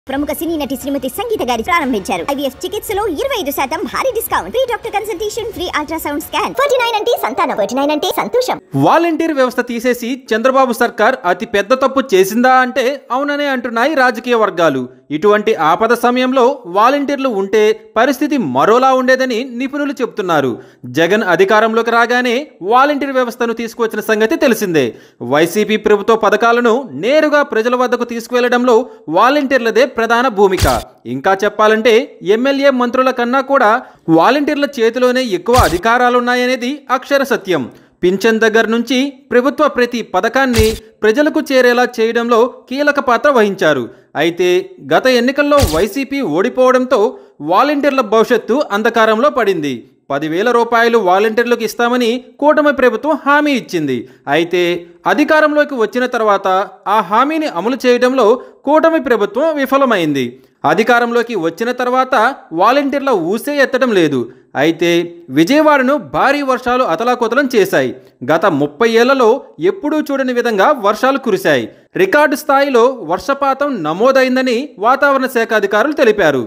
ప్రముఖ సినీ నటి శ్రీమతి సంగీత గారి ప్రారంభించారు. IVF చికిత్సలో 25% భారీ discount, free doctor consultation, free ultrasound scan. 49 అంటే సంతానం, 49 అంటే సంతోషం. వాలంటీర్ వ్యవస్థ తీసేసి చంద్రబాబు సర్కార్ అతి పెద్ద తప్పు చేసిందా అంటే అవుననే అంటున్నాయి రాజకీయ వర్గాలు. ఇటువంటి ఆపద సమయంలో వాలంటీర్లు ఉంటే పరిస్థితి మరోలా ఉండేదని నిపుణులు చెబుతున్నారు. జగన్ అధికారంలోకి రాగానే వాలంటీర్ వ్యవస్థను తీసుకువచ్చిన సంగతి తెలిసిందే. వైసీపీ ప్రభుత్వ పథకాలను నేరుగా ప్రజల వద్దకు తీసుకువెళ్లడంలో వాలంటీర్లదే ప్రధాన భూమిక. ఇంకా చెప్పాలంటే ఎమ్మెల్యే మంత్రుల కన్నా కూడా వాలంటీర్ల చేతిలోనే ఎక్కువ అధికారాలున్నాయనేది అక్షర సత్యం. పింఛన్ దగ్గర నుంచి ప్రభుత్వ ప్రతి పథకాన్ని ప్రజలకు చేరేలా చేయడంలో కీలక పాత్ర వహించారు. అయితే గత ఎన్నికల్లో వైసీపీ ఓడిపోవడంతో వాలంటీర్ల భవిష్యత్తు అంధకారంలో పడింది. 10,000 రూపాయలు వాలంటీర్లకు ఇస్తామని కూటమి ప్రభుత్వం హామీ ఇచ్చింది. అయితే అధికారంలోకి వచ్చిన తర్వాత ఆ హామీని అమలు చేయడంలో కూటమి ప్రభుత్వం విఫలమైంది. అధికారంలోకి వచ్చిన తర్వాత వాలంటీర్ల ఊసే ఎత్తడం లేదు. అయితే విజయవాడను భారీ వర్షాలు అతలాకుతలం చేశాయి. గత 30 ఏళ్లలో ఎప్పుడూ చూడని విధంగా వర్షాలు కురిశాయి. రికార్డు స్థాయిలో వర్షపాతం నమోదైందని వాతావరణ శాఖ అధికారులు తెలిపారు.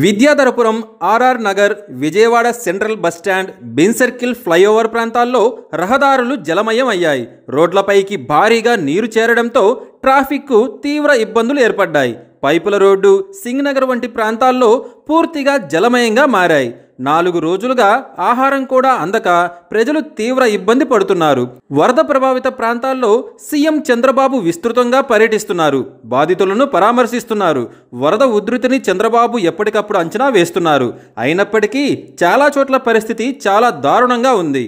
Vidyadharapuram, RR Nagar, Vijayawada central bus stand, Benz circle flyover ప్రాంతాల్లో రహదారులు జలమయం అయ్యాయి. రోడ్లపైకి భారీగా నీరు చేరడంతో ట్రాఫిక్కు తీవ్ర ఇబ్బందులు ఏర్పడ్డాయి. పైపుల రోడ్డు, సింగ్ నగర్ వంటి ప్రాంతాల్లో పూర్తిగా జలమయంగా మారాయి. 4 రోజులుగా ఆహారం కూడా అందక ప్రజలు తీవ్ర ఇబ్బంది పడుతున్నారు. వరద ప్రభావిత ప్రాంతాల్లో సీఎం చంద్రబాబు విస్తృతంగా పర్యటిస్తున్నారు. బాధితులను పరామర్శిస్తున్నారు. వరద ఉధృతిని చంద్రబాబు ఎప్పటికప్పుడు అంచనా వేస్తున్నారు. అయినప్పటికీ చాలా చోట్ల పరిస్థితి చాలా దారుణంగా ఉంది.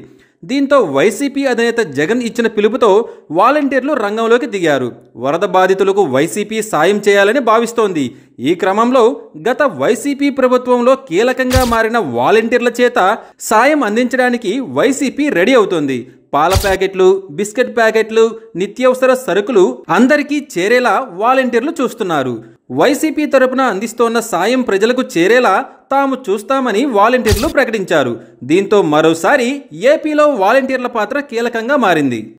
దీంతో వైసీపీ అధినేత జగన్ ఇచ్చిన పిలుపుతో వాలంటీర్లు రంగంలోకి దిగారు. వరద బాధితులకు వైసీపీ సాయం చేయాలని భావిస్తోంది. ఈ క్రమంలో గత వైసీపీ ప్రభుత్వంలో కీలకంగా మారిన వాలంటీర్ల చేత సాయం అందించడానికి వైసీపీ రెడీ అవుతోంది. పాల ప్యాకెట్లు, బిస్కెట్ ప్యాకెట్లు, నిత్యావసర సరుకులు అందరికీ చేరేలా వాలంటీర్లు చూస్తున్నారు. వైసీపీ తరపున అందిస్తోన్న సాయం ప్రజలకు చేరేలా తాము చూస్తామని వాలంటీర్లు ప్రకటించారు. దీంతో మరోసారి ఏపీలో వాలంటీర్ల పాత్ర కీలకంగా మారింది.